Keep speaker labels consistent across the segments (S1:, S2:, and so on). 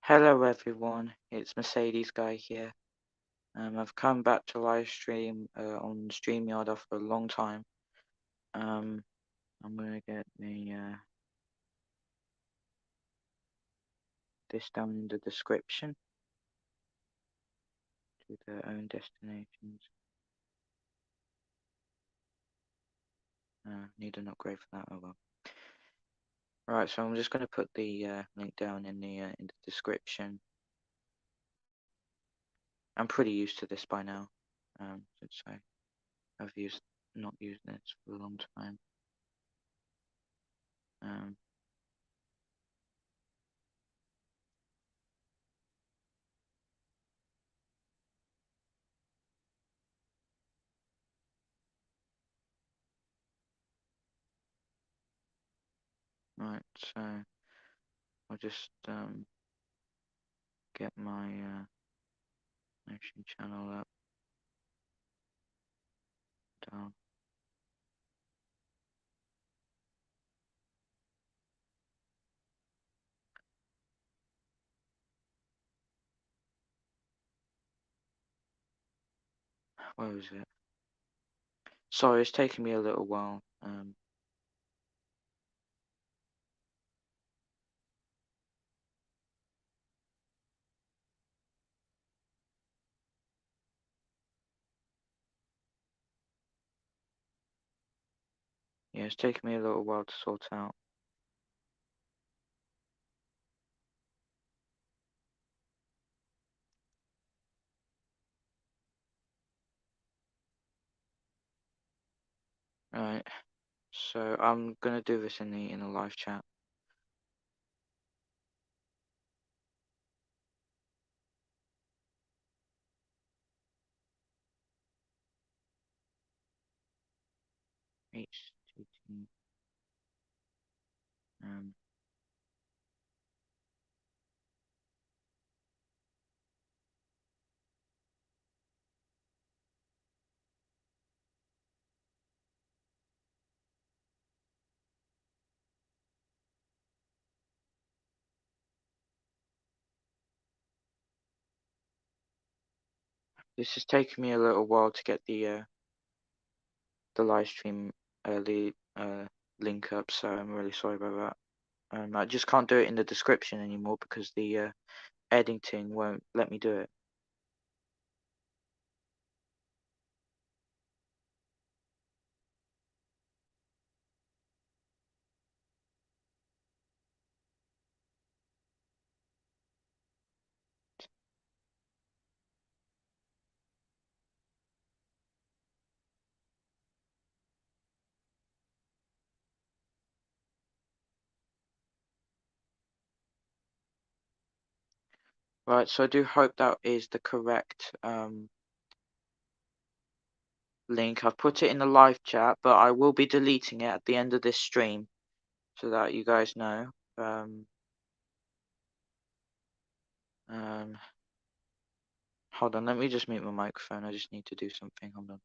S1: Hello everyone, it's Mercedes Guy here. I've come back to live stream on Streamyard after a long time. I'm gonna get the this down in the description to their own destinations. Need an upgrade for that. Oh well. Right, so I'm just gonna put the link down in the description. I'm pretty used to this by now, since I've not used this for a long time. Right, so I'll just get my nation channel up, down. Where was it? Sorry, it's taking me a little while. Yeah, it's taking me a little while to sort out. Right, so I'm gonna do this in the live chat. HTT. This is taking me a little while to get the live stream link up, so I'm really sorry about that. I just can't do it in the description anymore because the editing won't let me do it. Right, so I do hope that is the correct link. I've put it in the live chat, but I will be deleting it at the end of this stream so that you guys know. Hold on, let me just mute my microphone. I just need to do something. Hold on.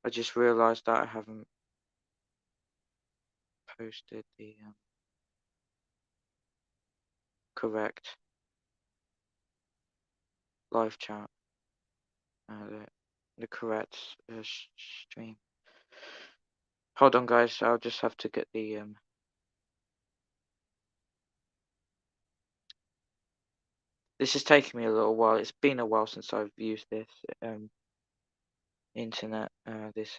S1: I just realized that I haven't posted the correct live chat, the correct stream. Hold on, guys. I'll just have to get the This is taking me a little while. It's been a while since I've used this internet, this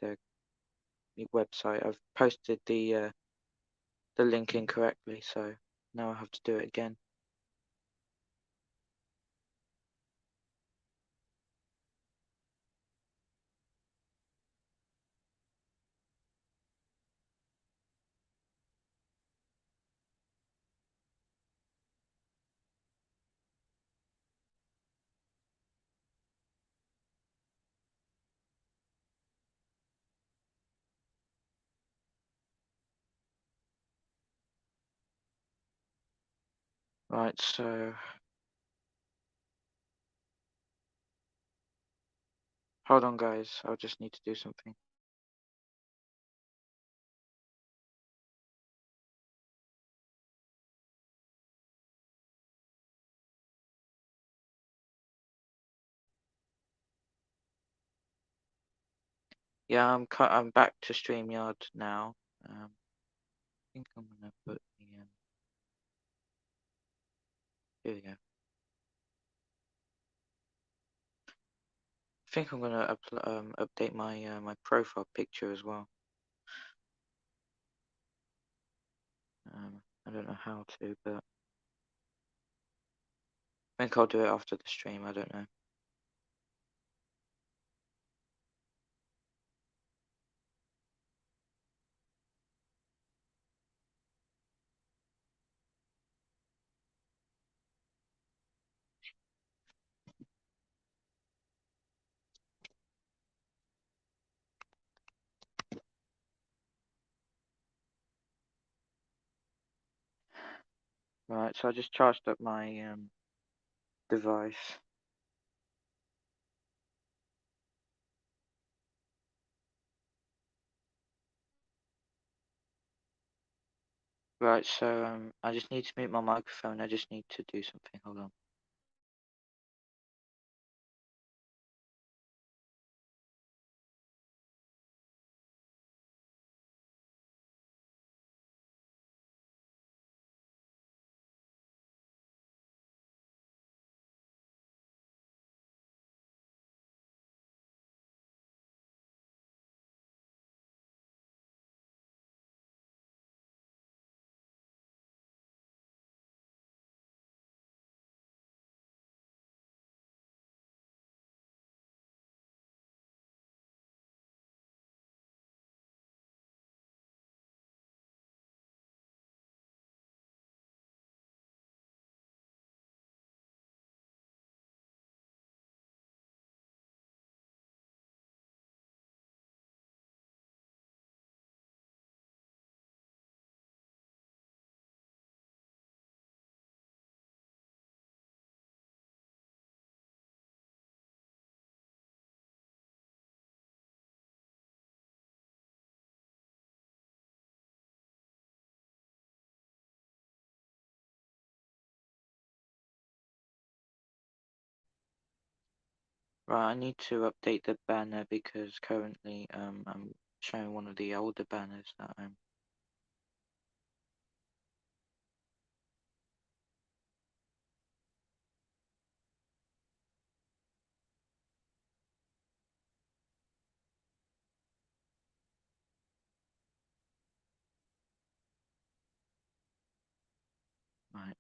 S1: website. I've posted the link incorrectly, so now I have to do it again. Right, so Hold on, guys. I'll just need to do something. Yeah, I'm back to Streamyard now. I think I'm gonna put the here we go. I think I'm gonna update my my profile picture as well. I don't know how to, but I think I'll do it after the stream. I don't know. Right, so I just charged up my device. Right, so I just need to mute my microphone. I just need to do something. Hold on. Right, I need to update the banner because currently I'm showing one of the older banners that I'm. Right.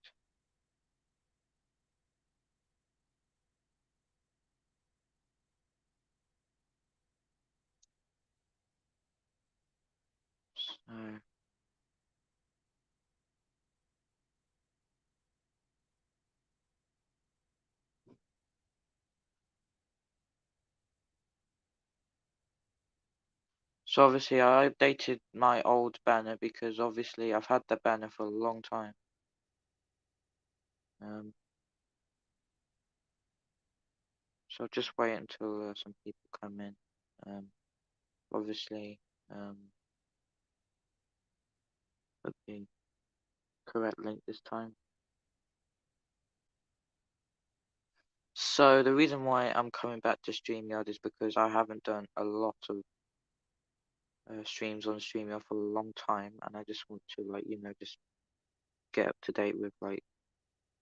S1: So obviously I updated my old banner because obviously I've had the banner for a long time. So just wait until some people come in. Obviously, put the correct link this time. So the reason why I'm coming back to StreamYard is because I haven't done a lot of streams on StreamYard for a long time, and I just want to just get up to date with like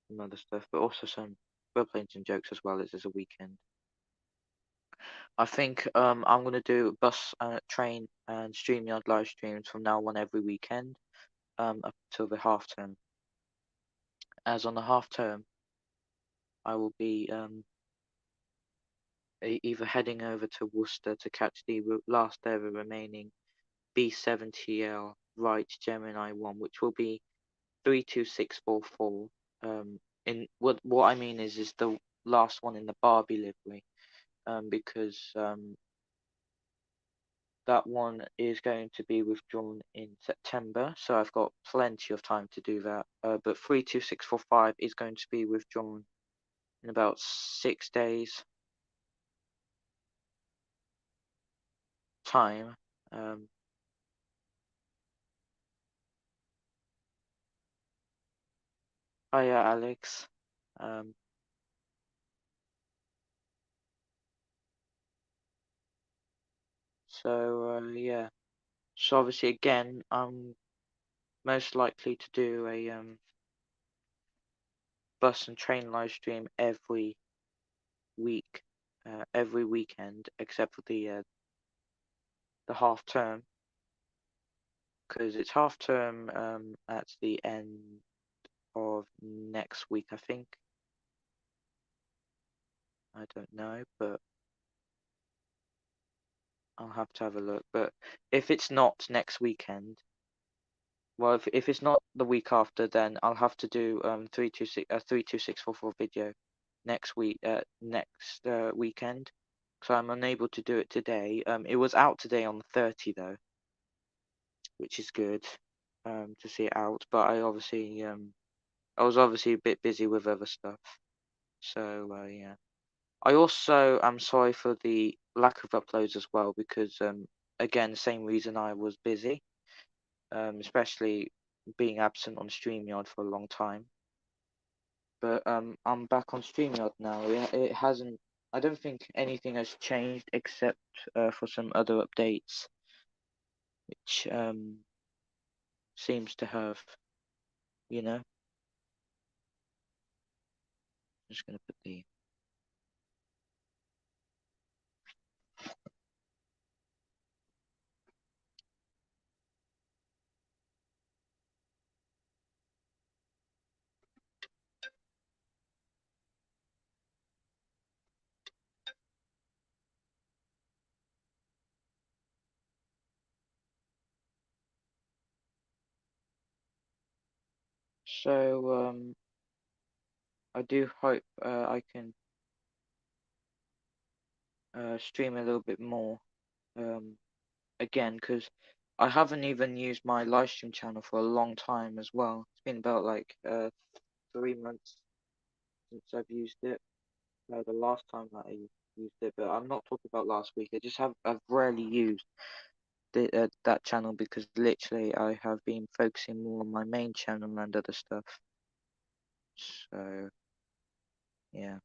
S1: some other stuff, but also we're playing some jokes as well as there's a weekend. I think I'm gonna do bus, train, and StreamYard live streams from now on every weekend, up till the half term. As on the half term, I will be either heading over to Worcester to catch the last ever remaining B70L Right Gemini 1, which will be 32644. In what I mean is the last one in the Barbie livery, because that one is going to be withdrawn in September, so I've got plenty of time to do that. But 32645 is going to be withdrawn in about 6 days. time. Um, Hiya, Alex. Um, yeah. So obviously, again, I'm most likely to do a bus and train live stream week, every weekend, except for the half term, because it's half term at the end of next week, I think. I don't know, but I'll have to have a look. But if it's not next weekend, well, if it's not the week after, then I'll have to do 32644 video next weekend. So I'm unable to do it today. It was out today on the 30 though, which is good to see it out. But I was obviously a bit busy with other stuff. So yeah. I also am sorry for the lack of uploads as well because again, same reason I was busy, especially being absent on Streamyard for a long time. But I'm back on Streamyard now. It hasn't. I don't think anything has changed except for some other updates, which seems to have, you know. I'm just gonna put the. So I do hope I can stream a little bit more again because I haven't even used my live stream channel for a long time as well. It's been about like 3 months since I've used it. The last time that I used it, but I'm not talking about last week. I've rarely used that channel because literally I have been focusing more on my main channel and other stuff. So yeah.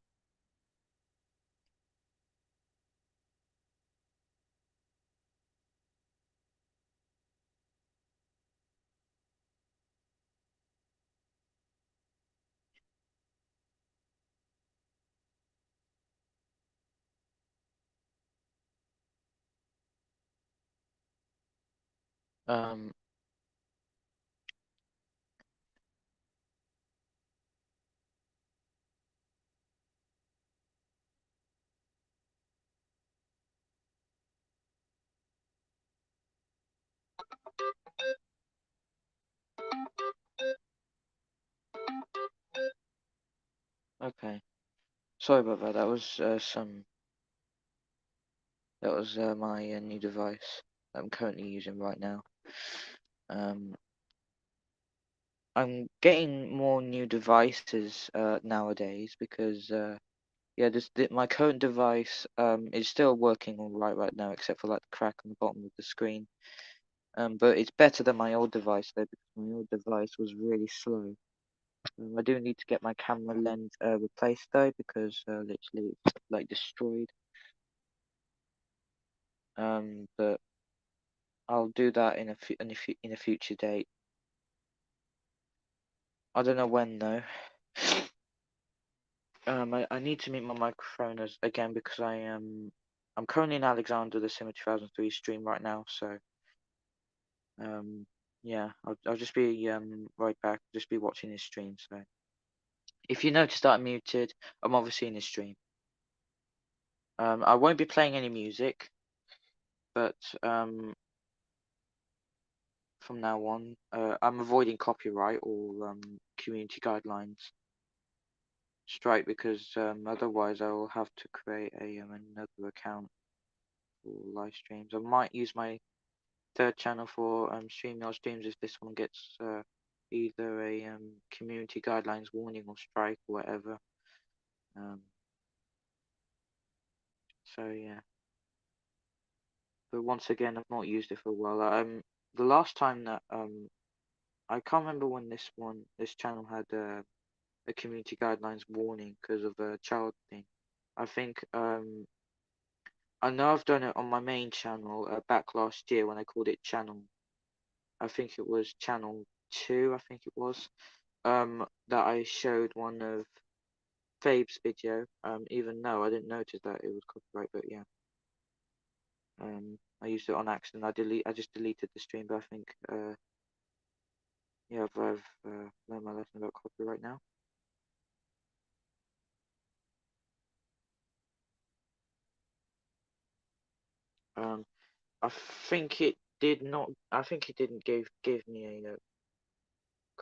S1: Um. Okay. Sorry about that. That was my new device that I'm currently using right now. Um. I'm getting more new devices nowadays because yeah, my current device is still working all right now, except for like the crack on the bottom of the screen. But it's better than my old device though, because my old device was really slow. I do need to get my camera lens replaced though, because literally it's like destroyed. But I'll do that in a future date. I don't know when though. I need to meet my microphone again because I'm currently in Alexander the Simmer 2003 stream right now, so yeah, I'll just be right back, just be watching his stream. So if you notice that I'm muted, I'm obviously in his stream. I won't be playing any music, but from now on, I'm avoiding copyright or community guidelines strike because otherwise I will have to create another account for live streams. I might use my third channel for StreamYard streams if this one gets either a community guidelines warning or strike or whatever. So yeah, but once again, I've not used it for a while. The last time that I can't remember when this channel had a community guidelines warning because of a child thing. I think I know I've done it on my main channel back last year when I called it channel. I think it was channel 2. I think it was that I showed one of Fabe's video. Even though I didn't notice that it was copyright, but yeah. I used it on accident. I just deleted the stream, but I think yeah, I've learned my lesson about copyright now. I think it did not. I think it didn't give me a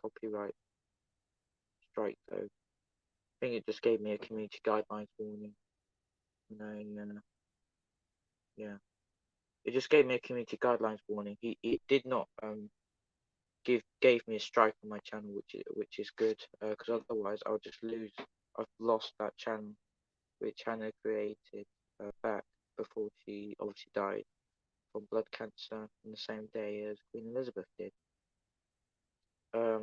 S1: copyright strike though. I think it just gave me a community guidelines warning. And yeah, it just gave me a community guidelines warning. It did not gave me a strike on my channel, which is good because otherwise I'll just lose. I've lost that channel which Hannah created back before she obviously died from blood cancer on the same day as Queen Elizabeth did. But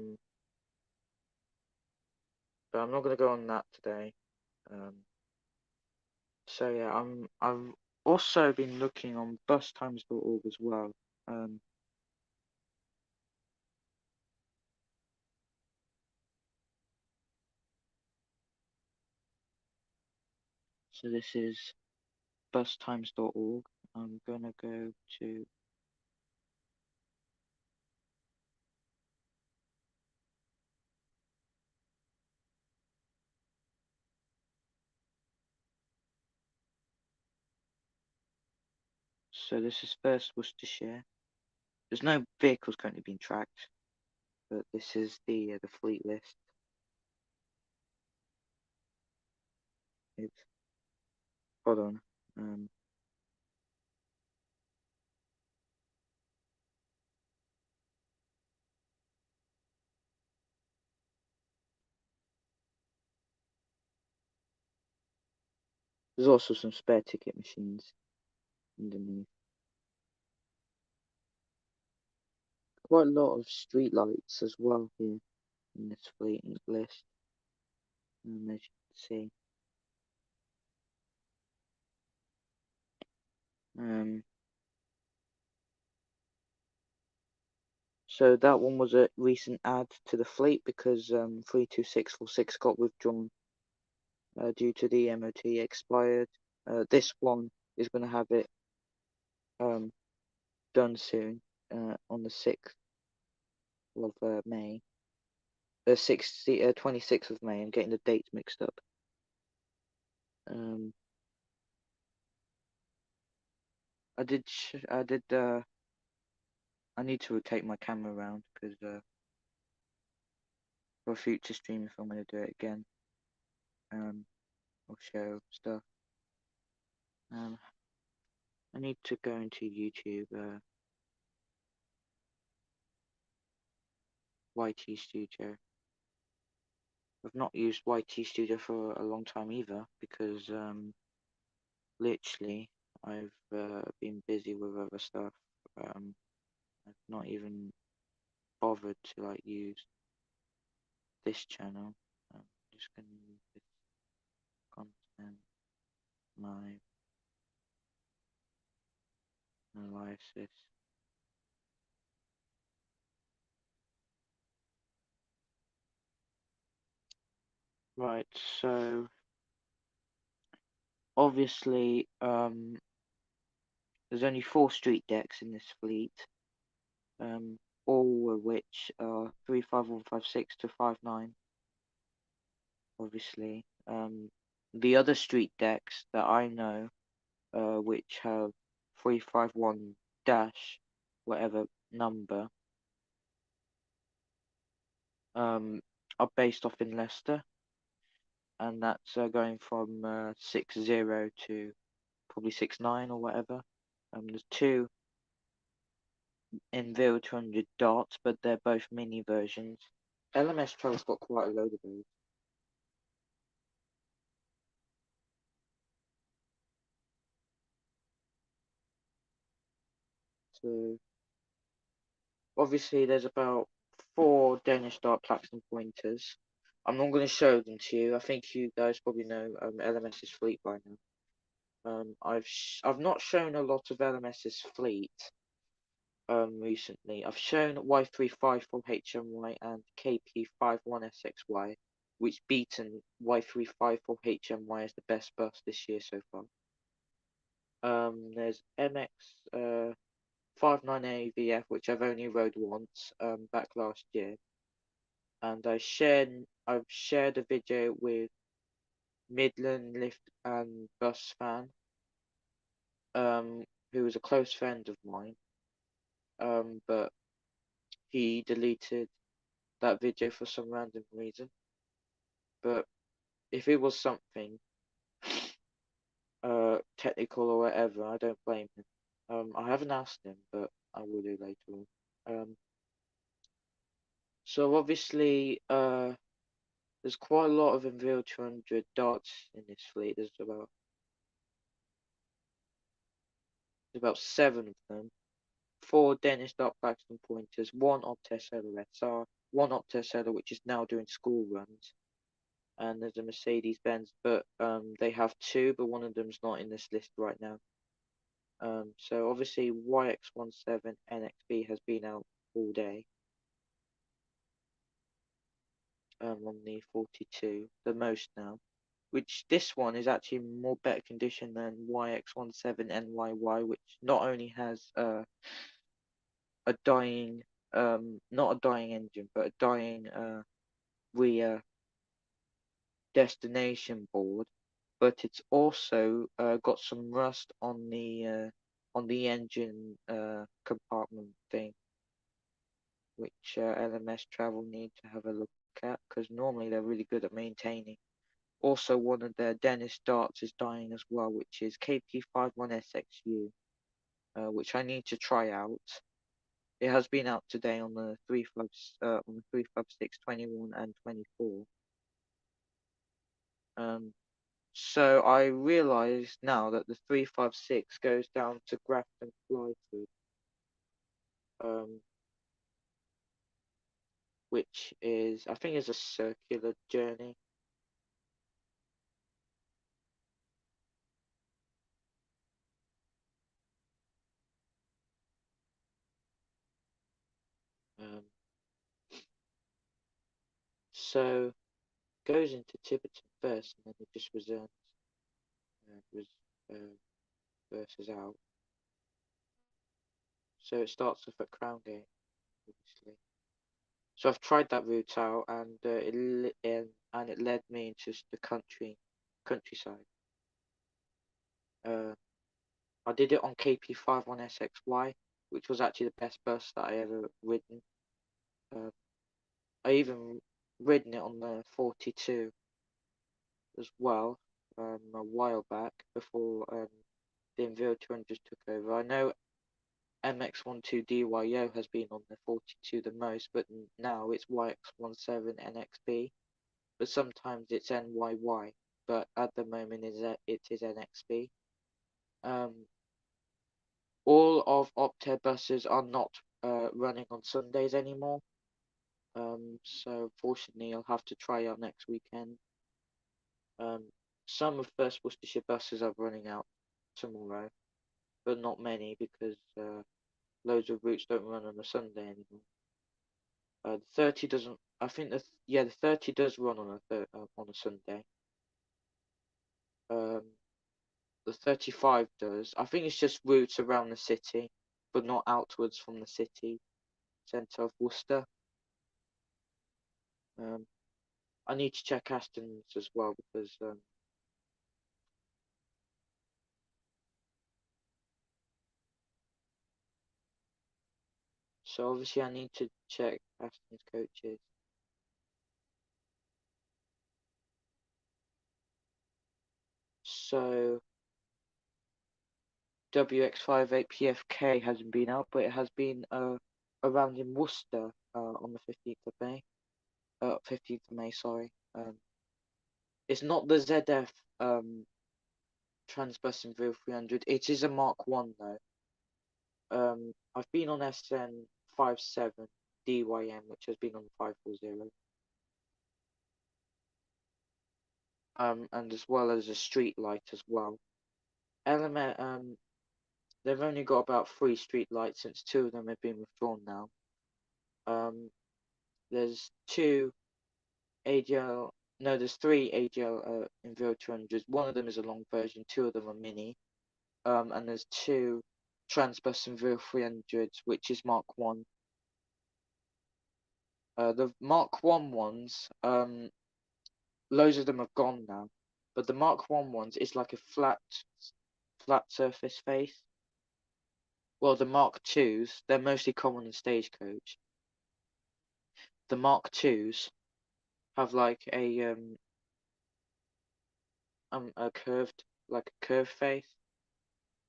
S1: I'm not going to go on that today. So yeah, I've also been looking on bustimes.org as well. So this is bustimes.org. I'm gonna go to so this is first Worcestershire. There's no vehicles currently being tracked, but this is the fleet list. It's hold on. There's also some spare ticket machines underneath. Quite a lot of street lights as well here in this fleet list. As you can see. So that one was a recent add to the fleet because 32646 got withdrawn due to the MOT expired. This one is going to have it done soon on the 6th of May. The 26th of May. I'm getting the dates mixed up. I need to rotate my camera around because for a future stream, if I'm going to do it again, I'll show stuff. I need to go into YouTube, YT Studio. I've not used YT Studio for a long time either because literally I've been busy with other stuff. I've not even bothered to like use this channel. I'm just gonna use this content live analysis. Right, so obviously there's only 4 street decks in this fleet, all of which are 35156 to 59. Obviously, the other street decks that I know, which have 351 dash whatever number, are based off in Leicester, and that's going from 60 to probably 69 or whatever. There's 2 in 0200 darts, but they're both mini versions. LMS Troll's got quite a load of those. to. Obviously, there's about 4 Danish Dart Platinum pointers. I'm not going to show them to you. I think you guys probably know LMS's fleet by now. I've not shown a lot of LMS's fleet recently. I've shown Y354HMY and KP51SXY, which beaten Y354HMY as the best bus this year so far. There's MX 59AVF, which I've only rode once back last year, and I've shared a video with Midland Lift and Bus fan, who was a close friend of mine, but he deleted that video for some random reason. But if it was something technical or whatever, I don't blame him. I haven't asked him, but I will do later on. So obviously, there's quite a lot of Envil 200 darts in this fleet. There's about 7 of them. 4 Danish Dart Platinum pointers, 1 Optessella SR, 1 Optessella which is now doing school runs, and there's a Mercedes-Benz, but they have 2, but one of them's not in this list right now. So obviously YX17 NXB has been out all day. On the 42, the most now, which this one is actually more better condition than YX17 NYY, which not only has a dying, not a dying engine, but a dying rear destination board, but it's also got some rust on the engine compartment thing, which LMS Travel need to have a look at, because normally they're really good at maintaining. Also, one of their Danish darts is dying as well, which is KP51SXU, which I need to try out. It has been out today on the 356, 21, and 24. So I realise now that the 356 goes down to Grafton Flyford, which is, I think, is a circular journey. So goes into Tiverton first, and then it just returns, versus out. So it starts off at Crowngate, obviously. So I've tried that route out, and it led me into the countryside. I did it on KP51SXY, which was actually the best bus that I ever ridden. I even ridden it on the 42 as well, a while back before the Envil 200 took over. I know MX12DYO has been on the 42 the most, but now it's YX17 NXB, but sometimes it's NYY, but at the moment it is NXB. All of Optare buses are not running on Sundays anymore, so fortunately I'll have to try out next weekend. Some of First Worcestershire buses are running out tomorrow, but not many, because loads of routes don't run on a Sunday anymore. The 30 doesn't. I think the 30 does run on a Sunday. The 35 does. I think it's just routes around the city, but not outwards from the city centre of Worcester. I need to check Aston's as well, because so obviously I need to check Aston's coaches. So WX58PFK hasn't been out, but it has been around in Worcester on the 15th of May. 15th of May, sorry. It's not the ZF Transbus Envil 300. It is a Mark 1 though. I've been on SN 57 DYM, which has been on 540. And as well as a street light as well. Element, they've only got about 3 street lights since 2 of them have been withdrawn now. There's 2 AGL, no, there's 3 AGL Enviro 200s. One of them is a long version, 2 of them are mini. And there's 2 Transbus Enviro 300s, which is Mark 1. The Mark 1 ones, loads of them have gone now. But the Mark 1 ones is like a flat surface face. Well, the Mark 2s, they're mostly common in Stagecoach. The Mark 2s have like a curved face.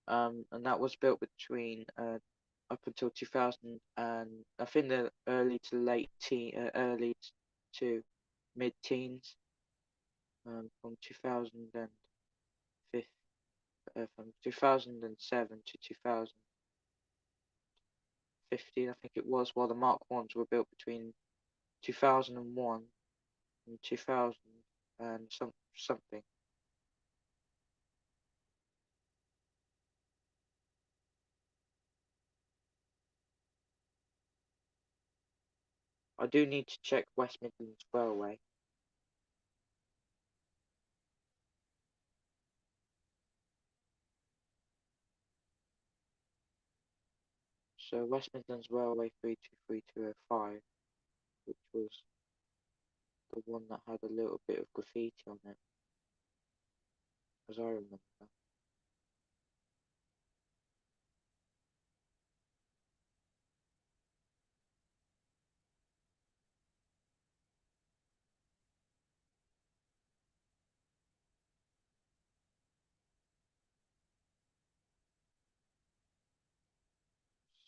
S1: And that was built between up until 2000 and I think the early to mid-teens. From 2007 to 2015, I think it was, while the Mark 1s were built between 2001 and 2000 and something. I do need to check West Midlands Railway. So West Midlands Railway 323205, which was the one that had a little bit of graffiti on it, as I remember.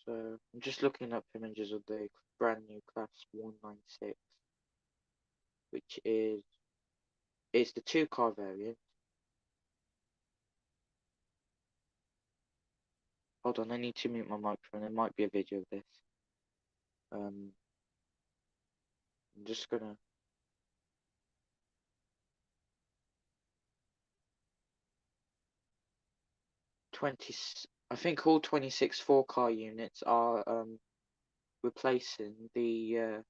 S1: So I'm just looking up images of the brand new Class 196, which is it's the 2-car variant. Hold on, I need to mute my microphone. There might be a video of this. I'm just gonna. I think all 26 4-car units are replacing the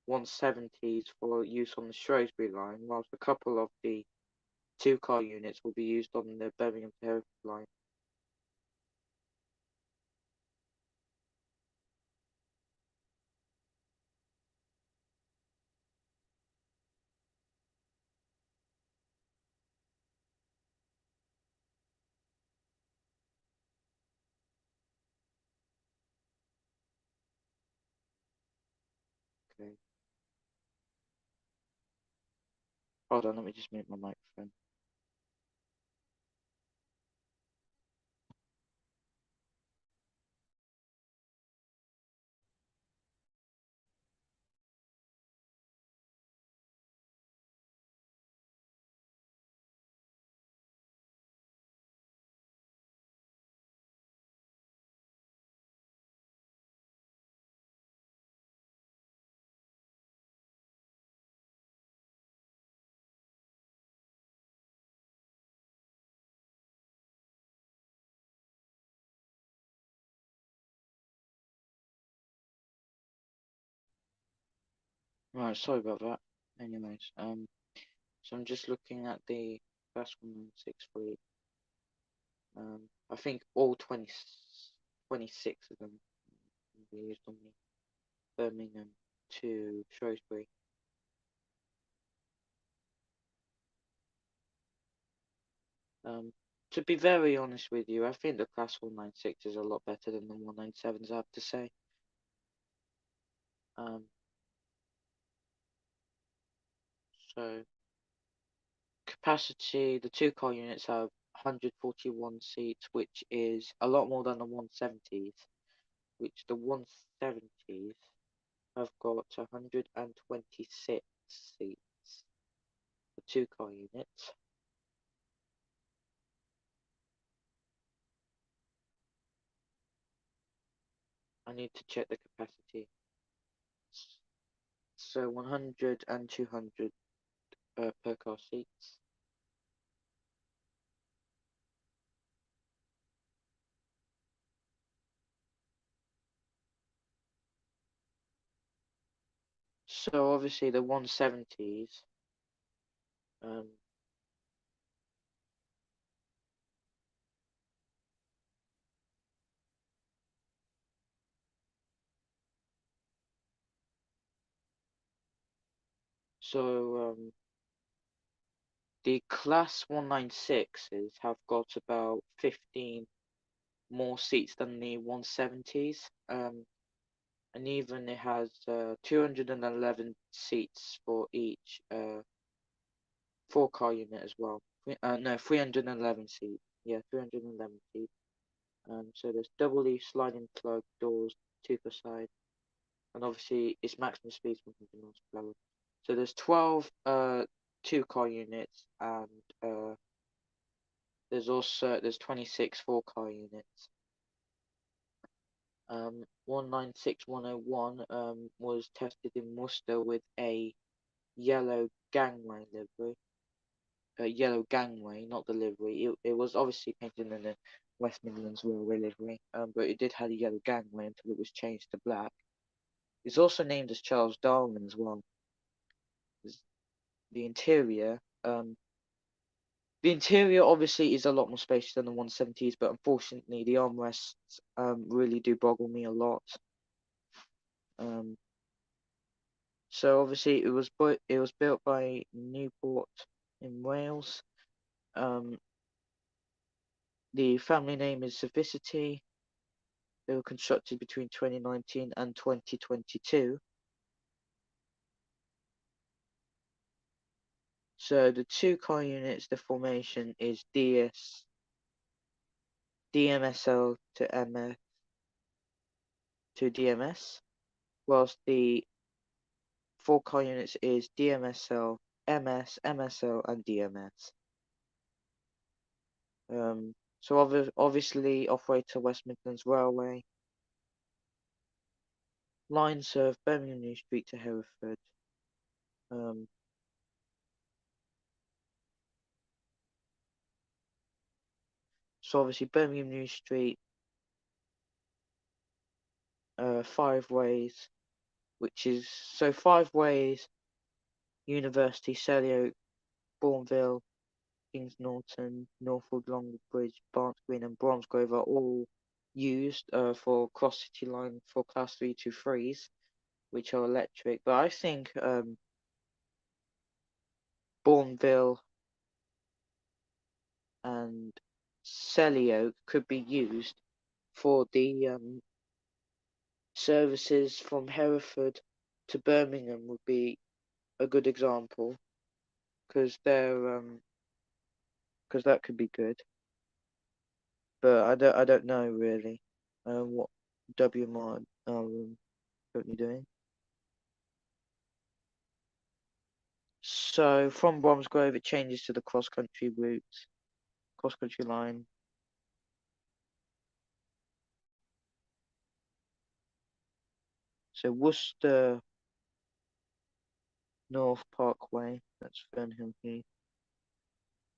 S1: 170s for use on the Shrewsbury line, whilst a couple of the 2-car units will be used on the Birmingham to Hereford line. Okay. Hold on, let me just mute my microphone. Right, sorry about that. Anyways, so I'm just looking at the Class 196 fleet. I think all 26 of them will be used on the Birmingham to Shrewsbury. To be very honest with you, I think the Class 196 is a lot better than the 197s, I have to say. So capacity, the 2-car units have 141 seats, which is a lot more than the 170s, which the 170s have got 126 seats. The 2-car units. I need to check the capacity. So 100 and 200 per car seats. So obviously the 170s, the class 196s have got about 15 more seats than the 170s, and even it has 211 seats for each 4-car unit as well. No, 311 seats. Yeah, 311 seats. So there's double leaf sliding plug doors, 2 per side, and obviously its maximum speed is 100 miles per hour. So there's 12 2-car units, and there's 26 4-car units. 196101 was tested in Worcester with a yellow gangway livery. Yellow gangway, not the livery. It was obviously painted in the West Midlands Railway livery, but it did have a yellow gangway until it was changed to black. It's also named as Charles Darwin as well. The interior, obviously is a lot more spacious than the 170s, but unfortunately the armrests really do boggle me a lot. So obviously it was built by Newport in Wales. The family name is Savicity. They were constructed between 2019 and 2022. So the 2-car units, the formation is DMSL to MF to DMS, whilst the 4-car units is DMSL, MS, MSL, and DMS. So obviously operator West Midlands Railway. Line serve Birmingham New Street to Hereford. So obviously Birmingham New Street, 5 ways, which is 5 ways, University, Selly Oak, Bourneville, Kings Norton, Norfolk, Longbridge, Barnes Green, and Bromsgrove are all used for cross city line for class 3 to 3s, which are electric. But I think Bourneville and Selly Oak could be used for the services from Hereford to Birmingham would be a good example, because that could be good. But I don't know really what WMR are currently doing. So from Bromsgrove it changes to the cross country line. So Worcester North Parkway, that's Fernhill Heath,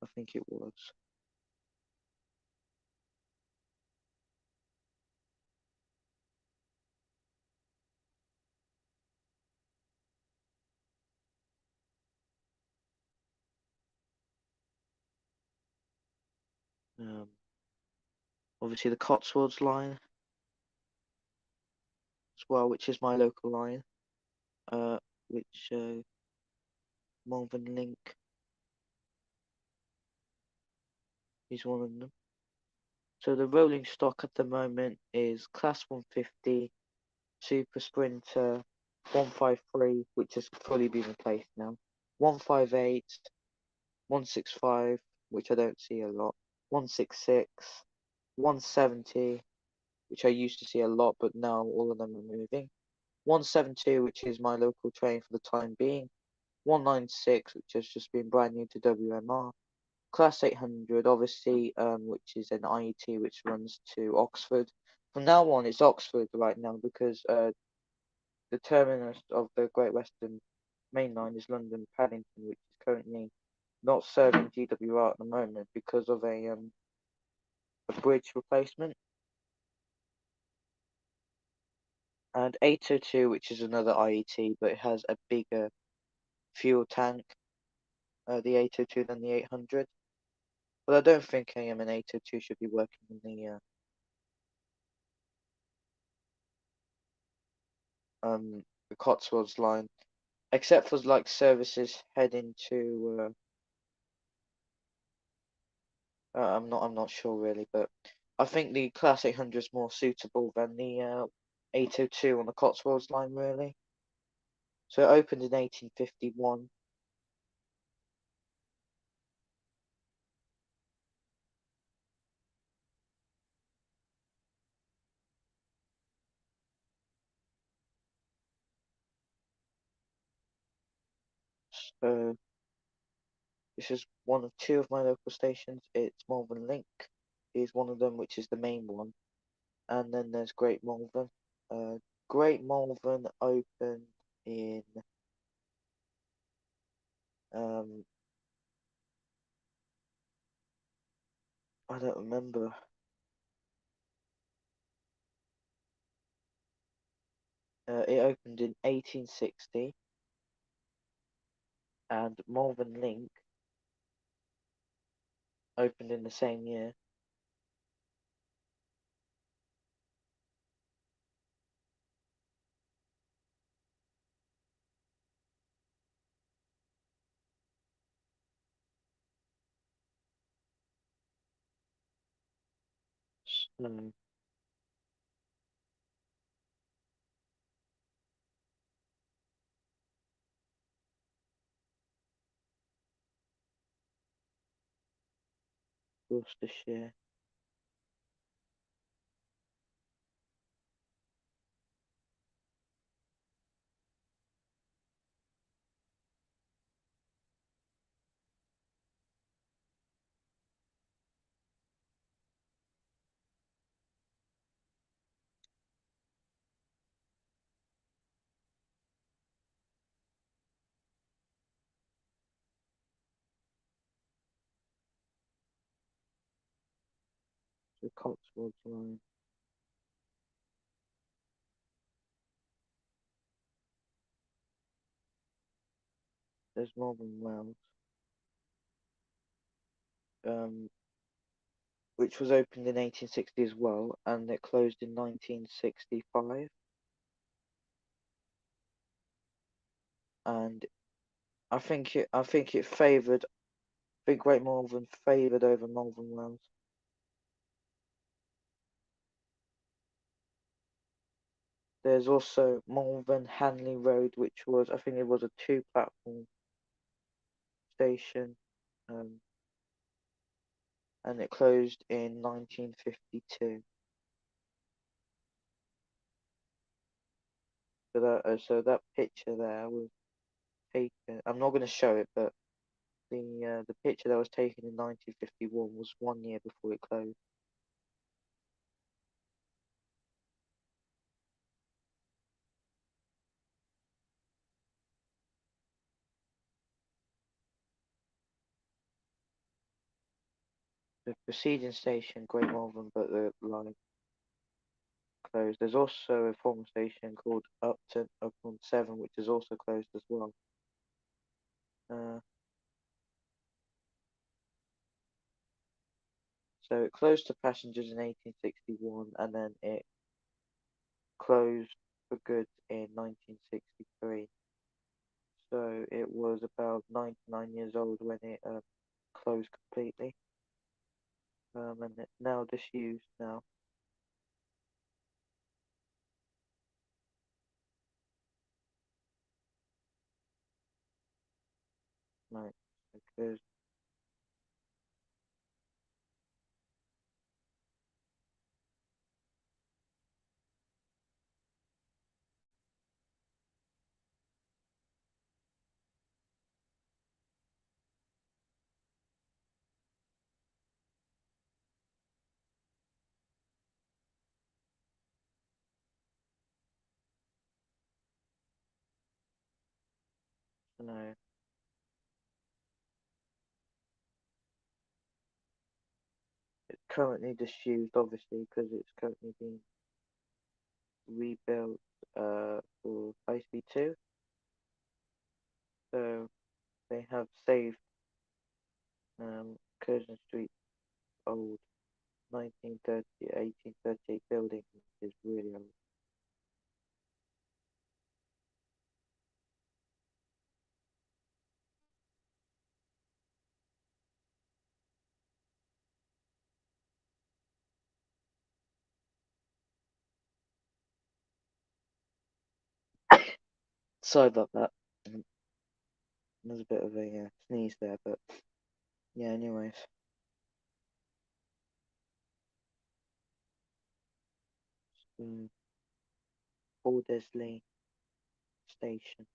S1: I think it was. Obviously the Cotswolds line as well, which is my local line, which Malvern Link is one of them. So the rolling stock at the moment is Class 150, Super Sprinter, 153, which has fully been replaced now, 158, 165, which I don't see a lot, 166, 170, which I used to see a lot, but now all of them are moving, 172, which is my local train for the time being, 196, which has just been brand new to WMR, Class 800, obviously, which is an IET which runs to Oxford, from now on it's Oxford right now because the terminus of the Great Western Main Line is London Paddington, which is currently not serving GWR at the moment because of a bridge replacement. And 802, which is another IET, but it has a bigger fuel tank, the 802 than the 800. But I don't think an 802 should be working in the Cotswolds line, except for like services heading to. I'm not sure really, but I think the Class 800 is more suitable than the 802 on the Cotswolds line, really. So it opened in 1851. So this is one of two of my local stations. It's Malvern Link is one of them, which is the main one, and then there's Great Malvern. Uh, Great Malvern opened in um, I don't remember. It opened in 1860, and Malvern Link opened in the same year. So Gloucestershire. The Cotswolds line. There's Malvern Wells, which was opened in 1860 as well, and it closed in 1965. And I think it favoured. I think Great Malvern favoured over Malvern Wells. There's also Malvern Hanley Road, which was I think it was a two-platform station, um, and it closed in 1952. So that picture there was taken. I'm not going to show it, but the picture that was taken in 1951 was 1 year before it closed. The preceding station, Great Malvern, but the line closed. There's also a former station called Upton upon 7, which is also closed as well. Uh, so it closed to passengers in 1861, and then it closed for good in 1963. So it was about 99 years old when it closed completely, and it's now disused now. Right, because No. It's currently disused, obviously, because it's currently being rebuilt for High Speed 2. So they have saved Curzon Street's old 1930, 1838 building, which is really old. Sorry about that. There's a bit of a sneeze there, but yeah, anyways. Aldersley Station.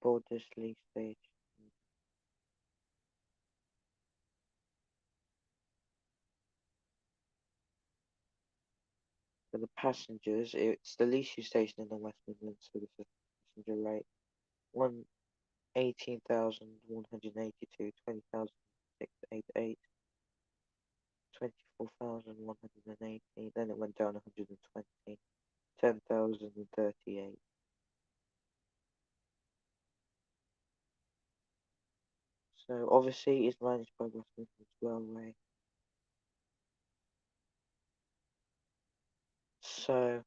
S1: Aldersley Station. For the passengers, it's the least used station in the West Midlands for the passenger rate. 18,182, 20,688, 24,180, then it went down 120, 10,038. So obviously it's managed by West Midlands Railway. So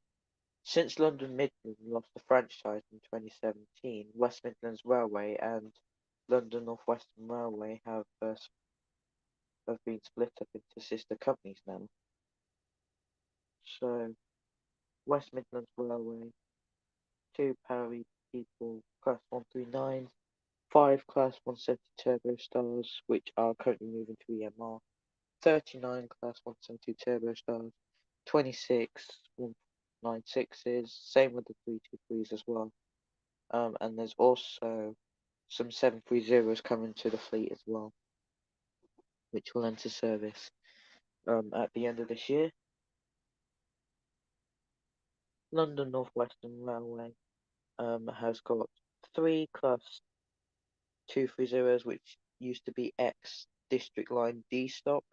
S1: since London Midland lost the franchise in 2017, West Midlands Railway and London North Western Railway have been split up into sister companies now. So West Midlands Railway, 2 Parry People Class 139, 5 Class 170 Turbo Stars, which are currently moving to EMR, 39 Class 170 Turbo Stars, 26 196s, same with the 323s as well. And there's also some 730s coming to the fleet as well, which will enter service at the end of this year. London North Western Railway has got 3 Class 230s, which used to be ex District Line D stock.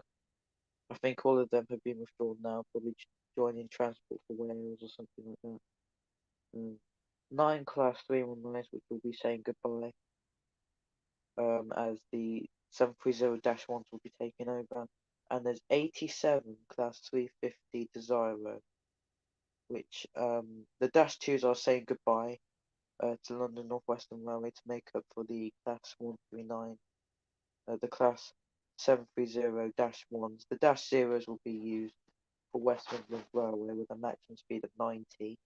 S1: I think all of them have been withdrawn now, probably joining Transport for Wales or something like that. 9 Class 319s, which will be saying goodbye, as the 730-1s will be taking over. And there's 87 Class 350 Desiro, which the Dash 2s are saying goodbye to London North Western Railway to make up for the Class 139, the Class 730-1s. The Dash Zeros will be used for West Midlands Railway with a maximum speed of 90,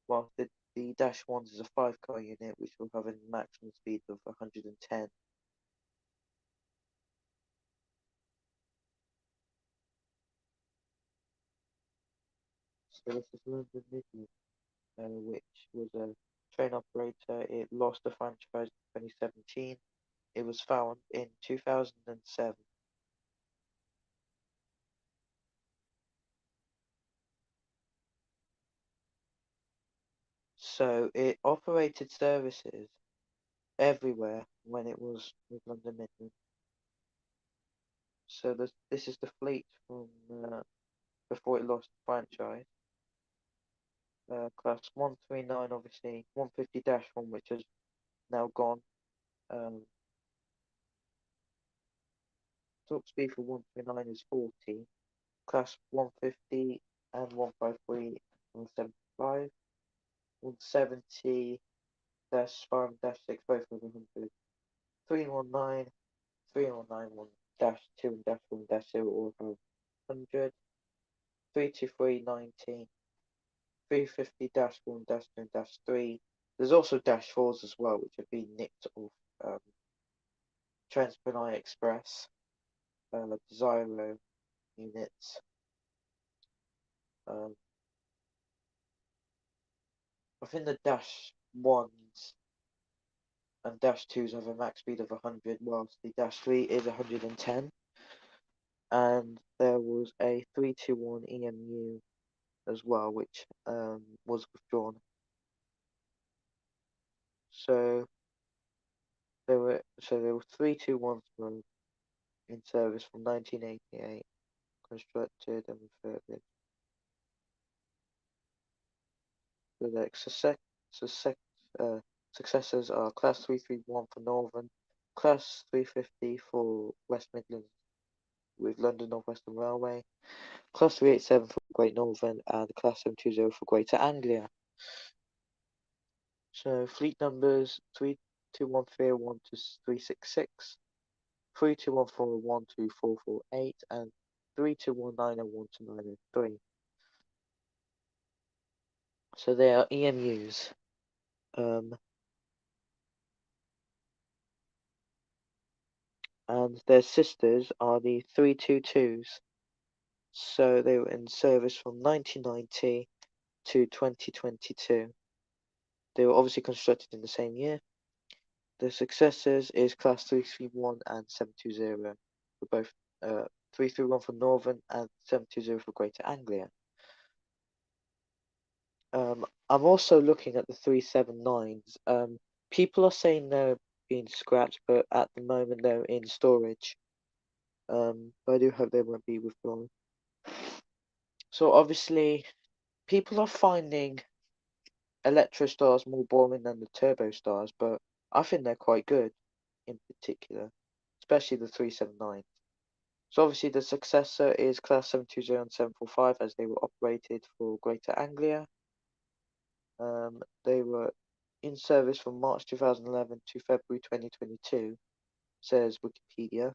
S1: whilst the Dash 1s is a 5-car unit which will have a maximum speed of 110. So this is London Midland, which was a train operator. It lost the franchise in 2017. It was found in 2007. So it operated services everywhere when it was with London Midland. So this is the fleet from before it lost the franchise. Class 139, obviously, 150-1, which has now gone. Top speed for 139 is 40. Class 150 and 153 and 75. 170 5 6, both with 100. 319, 3191 2 and 1 0 all have 100. 323 90. 350 1 2 and 3. There's also dash 4s as well, which have been nicked off Transpennine Express, Zyro units. Um, I think the Dash 1s and Dash 2s have a max speed of 100, whilst the Dash 3 is 110. And there was a 321 EMU as well, which was withdrawn. So there were 321s in service from 1988, constructed and refurbished. So the successors are Class 331 for Northern, Class 350 for West Midlands with London North Western Railway, Class 387 for Great Northern, and Class 720 for Greater Anglia. So fleet numbers 321301 to 366, 321401 to 448, and 321901 to 903. So they are EMUs. And their sisters are the 322s. So they were in service from 1990 to 2022. They were obviously constructed in the same year. The successors is Class 331 and 720 for both 331 for Northern and 720 for Greater Anglia. I'm also looking at the 379s. People are saying they're being scrapped, but at the moment they're in storage. But I do hope they won't be withdrawn. So obviously, people are finding Electro Stars more boring than the Turbo Stars, but I think they're quite good in particular, especially the 379. So obviously the successor is Class 720 and 745 as they were operated for Greater Anglia. They were in service from March 2011 to February 2022, says Wikipedia.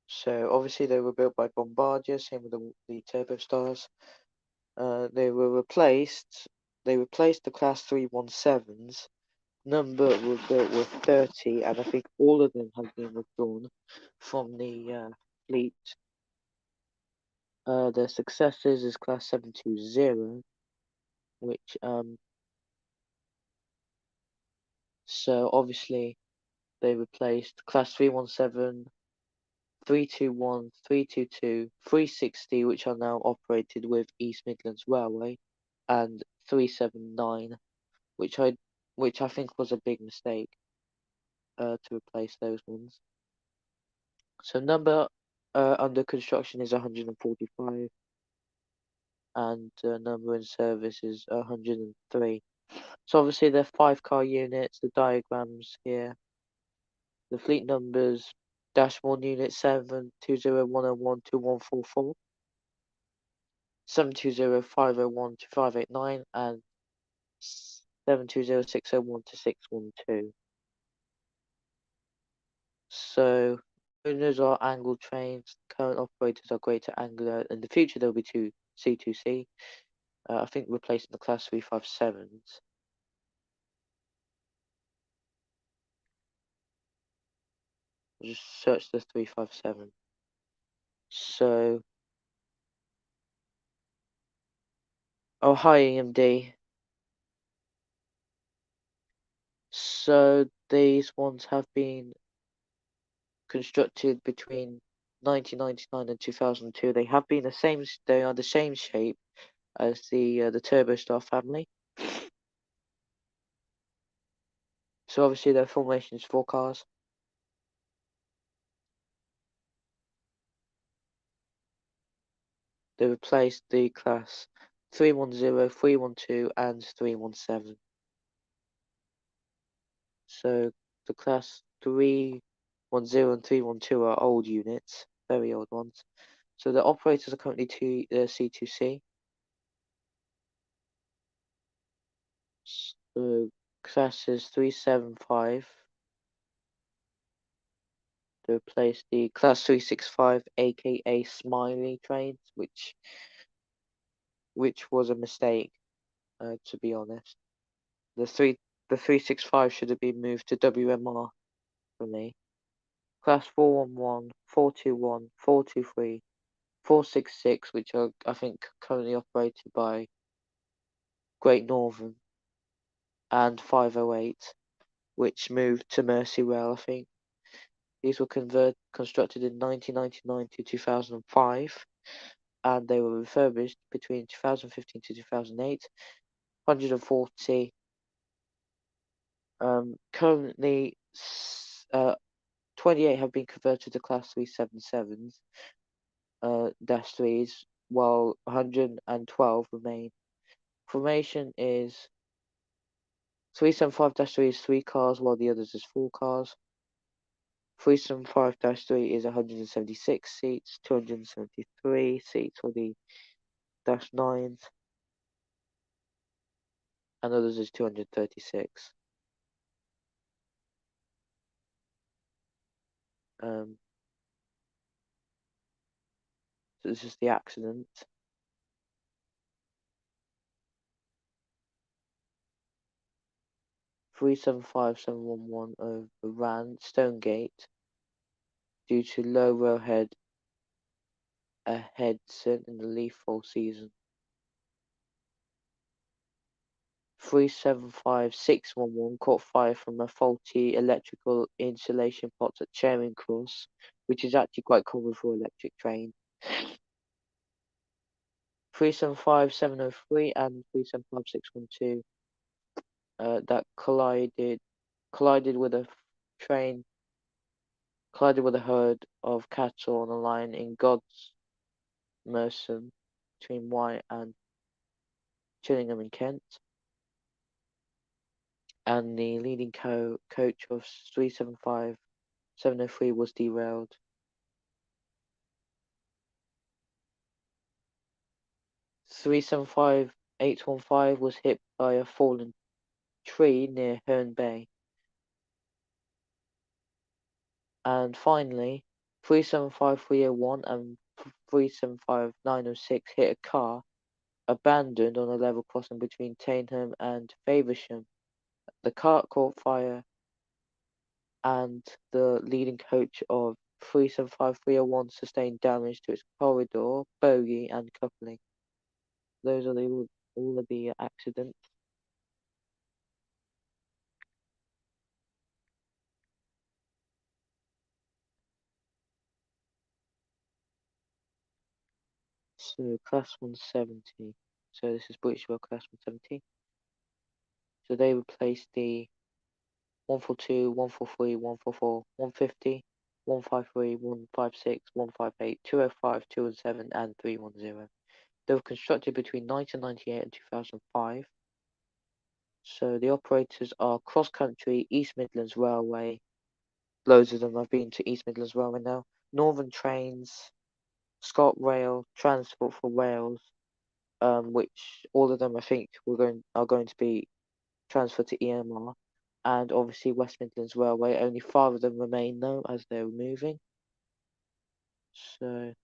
S1: So obviously they were built by Bombardier, same with the Turbo Stars. They replaced the Class 317s. Number was built with 30, and I think all of them have been withdrawn from the fleet. Their successors is Class 720, which so obviously they replaced Class 317, 321, 322, 360, which are now operated with East Midlands Railway, and 379, which I think was a big mistake to replace those ones. So number under construction is 145, and number in service is 103. So obviously they're 5-car units. The diagrams here. The fleet numbers: -1 unit 720-101 to 144, 720-501 to 589, and 720-601 to 612. So owners are Angle Trains. Current operators are Greater Anglia. In the future, there'll be two C2C. I think replacing the Class 357s. I'll just search the 357. So, oh hi EMD. So these ones have been constructed between 1999 and 2002. They have been they are the same shape as the Turbo Star family. So obviously their formation is 4 cars. They replaced the Class 310, 312, and 317. So the Class 310 and 312 are old units, very old ones. So the operators are currently C2C. So classes 375 to replace the Class 365, aka Smiley trains, which was a mistake, to be honest. The the 365 should have been moved to WMR for me. Class 411, 421, 423, 466, which are, I think, currently operated by Great Northern, and 508, which moved to Mersey Rail, I think. These were constructed in 1999 to 2005, and they were refurbished between 2015 to 2008. 140. Currently, 28 have been converted to Class 377s, -3s, while 112 remain. Formation is 375-3 is 3 cars, while the others is 4 cars. 375-3 is 176 seats, 273 seats for the -9s, and others is 236. So this is the accident. (375-711) overran Stonegate due to low railhead ahead in the leaf fall season. 375-611 caught fire from a faulty electrical insulation pot at Charing Cross, which is actually quite common for electric trains. 375-703 and 375-612 that collided with a herd of cattle on a line in Godsmerson between Wye and Chillingham in Kent. And the leading coach of 375-703 was derailed. 375-815 was hit by a fallen tree near Herne Bay. And finally, 375-301 and 375-906 hit a car abandoned on a level crossing between Tainham and Faversham. The car caught fire, and the leading coach of 375-301 sustained damage to its corridor, bogie, and coupling. Those are all of the accidents. So Class 170. So this is British Rail Class 170. So they replaced the 142, 143, 144, 150, 153, 156, 158, 205, 217, and 310. They were constructed between 1998 and 2005. So the operators are Cross Country, East Midlands Railway. Loads of them. I've been to East Midlands Railway now. Northern Trains, ScotRail, Transport for Wales, which all of them I think are going to be transferred to EMR, and obviously West Midlands Railway. Only 5 of them remain though, as they're moving. So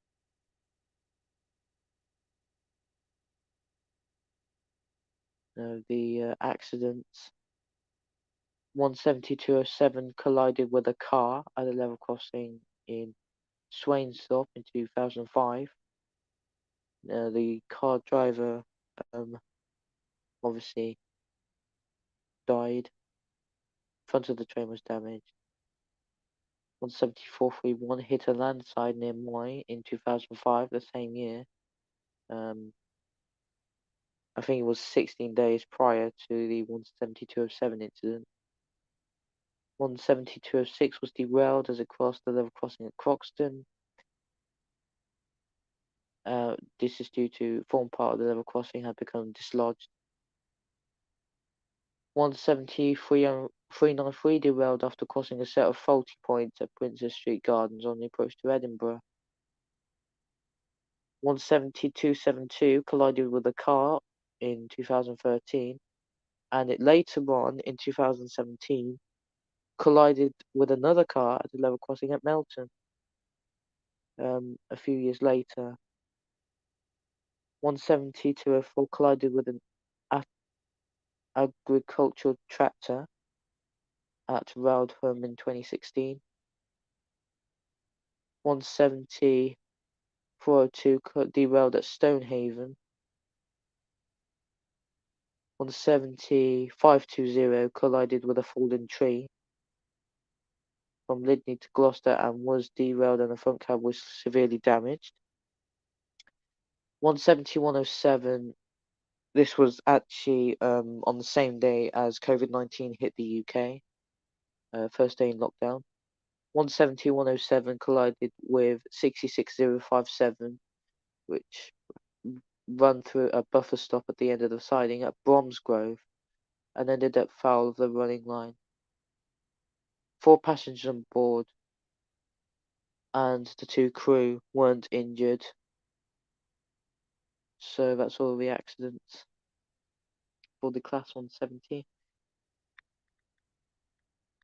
S1: the accidents. 17207 collided with a car at a level crossing in Swainsthorpe in 2005. The car driver obviously died. Front of the train was damaged. 17431 hit a landslide near Moy in 2005, the same year. I think it was 16 days prior to the 17207 incident. 17206 was derailed as it crossed the level crossing at Croxton. This is due to form part of the level crossing had become dislodged. 17393 derailed after crossing a set of faulty points at Princess Street Gardens on the approach to Edinburgh. 17272 collided with a car in 2013, and it later on in 2017 collided with another car at a level crossing at Melton. A few years later. 17204 collided with an agricultural tractor at Roundholm in 2016. 170 402 derailed at Stonehaven. 170 520 collided with a fallen tree from Lydney to Gloucester and was derailed, and the front cab was severely damaged. 170 107, this was actually on the same day as COVID-19 hit the UK, first day in lockdown. 170 107 collided with 66057, which run through a buffer stop at the end of the siding at Bromsgrove and ended up foul of the running line. 4 passengers on board and the 2 crew weren't injured. So that's all the accidents for the Class 170.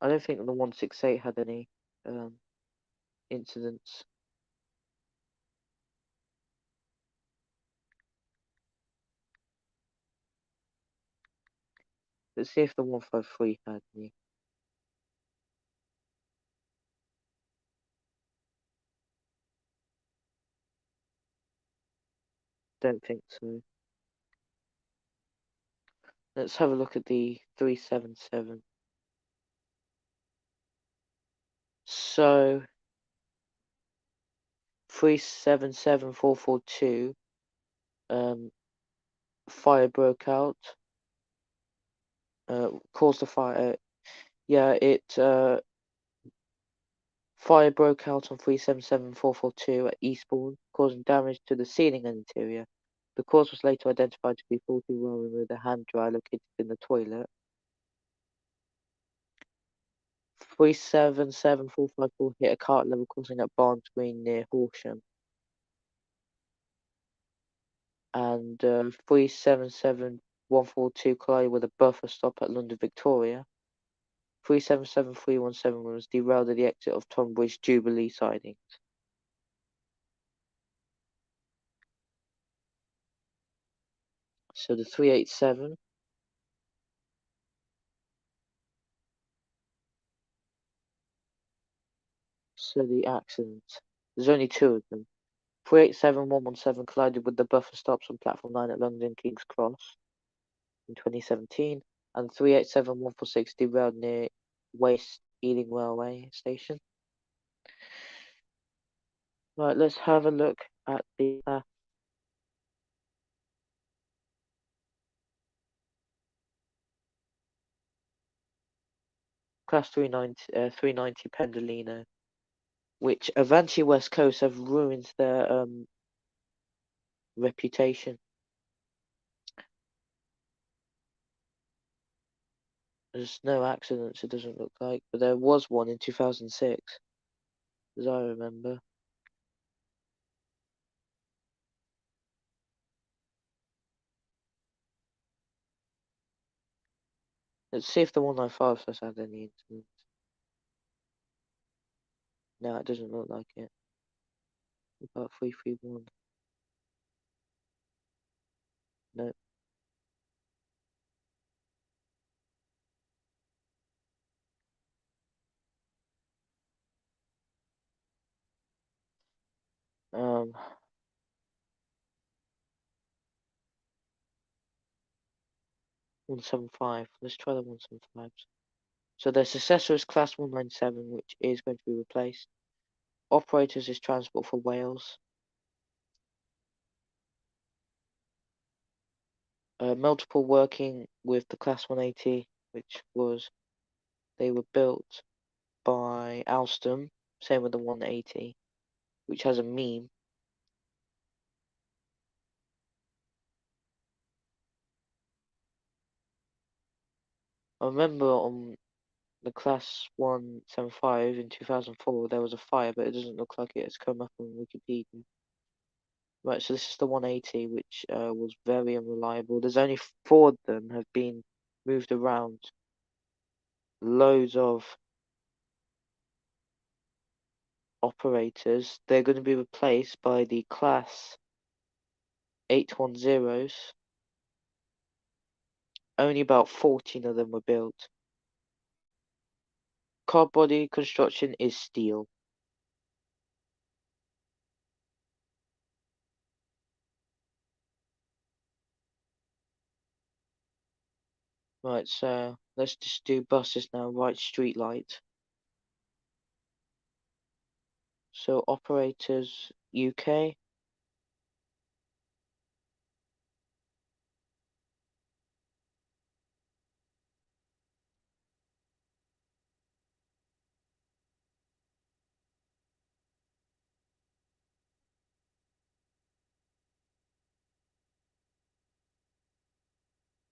S1: I don't think the 168 had any incidents. Let's see if the 153 had any. Don't think so. Let's have a look at the 377. So 377442, fire broke out. Caused the fire. Fire broke out on 377442 at Eastbourne, causing damage to the ceiling and interior. The cause was later identified to be faulty wiring with a hand dryer located in the toilet. 377454 hit a cart level crossing at Barnes Green near Horsham. And 377142 collided with a buffer stop at London Victoria. 377317 was derailed at the exit of Tonbridge Jubilee sidings. So the 387. So the accidents. There's only 2 of them. 387117 collided with the buffer stops on platform 9 at London King's Cross in 2017, and 387146 derailed near West Ealing Railway Station. Right, let's have a look at the Class 390 Pendolino, which Avanti West Coast have ruined their reputation. There's no accidents, it doesn't look like, but there was one in 2006, as I remember. Let's see if the 195 has had any incidents. No, it doesn't look like it. About 331. No. 175. Let's try the 175s. So their successor is Class 197, which is going to be replaced. Operators is Transport for Wales. Multiple working with the Class 180, which was, they were built by Alstom, same with the 180, which has a meme. I remember on the Class 175 in 2004 there was a fire, but it doesn't look like it has come up on Wikipedia. Right, so this is the 180, which was very unreliable. There's only 4 of them have been moved around. Loads of operators. They're going to be replaced by the Class 810s. Only about 14 of them were built. Car body construction is steel. Right, so let's just do buses now. Right, street light. So operators UK.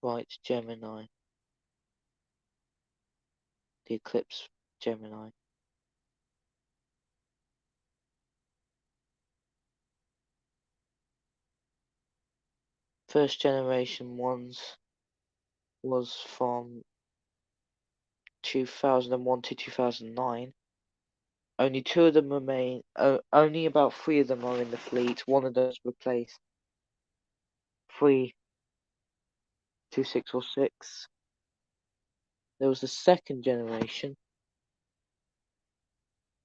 S1: Right, Gemini. The Eclipse Gemini. First generation ones was from 2001 to 2009. Only two of them remain. Only about three of them are in the fleet. One of those replaced 32606. There was the second generation,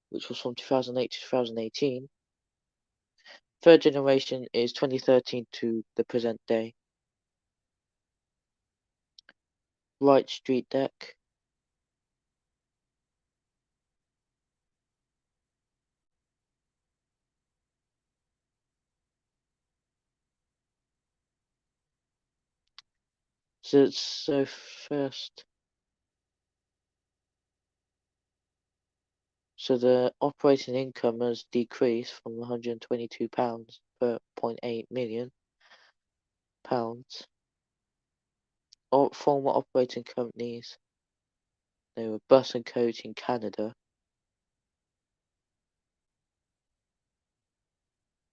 S1: which was from 2008 to 2018. Third generation is 2013 to the present day. Right street deck. So first, so the operating income has decreased from £122 per 0.8 million pounds. Former operating companies, they were Bus and Coach in Canada.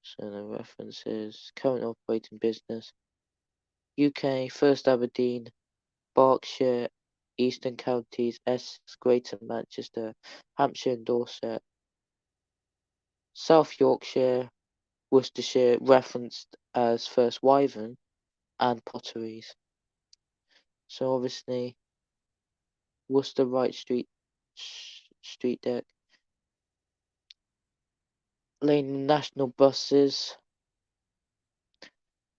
S1: So the references, current operating business. UK, First Aberdeen, Berkshire, Eastern Counties, Essex, Greater Manchester, Hampshire and Dorset. South Yorkshire, Worcestershire, referenced as First Wyvern, and Potteries. So obviously, Worcester Right Street Deck. Lane National Buses.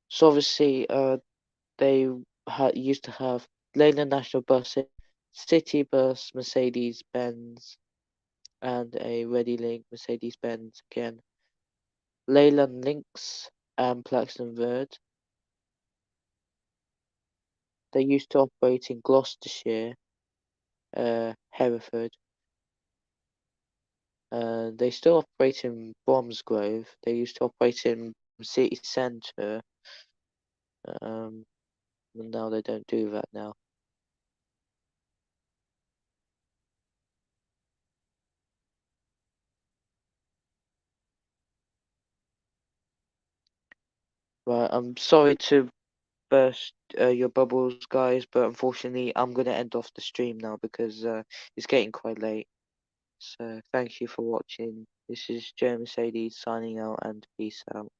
S1: So obviously, they used to have Leyland National Buses, City Bus, Mercedes Benz, and a Ready Link Mercedes Benz again. Leyland Lynx and Plaxton Verde. They used to operate in Gloucestershire, Hereford. They still operate in Bromsgrove. They used to operate in city centre. Now they don't do that now. Right, I'm sorry to burst your bubbles, guys, but unfortunately, I'm gonna end off the stream now because it's getting quite late. So thank you for watching. This is Joe Mercedes signing out, and peace out.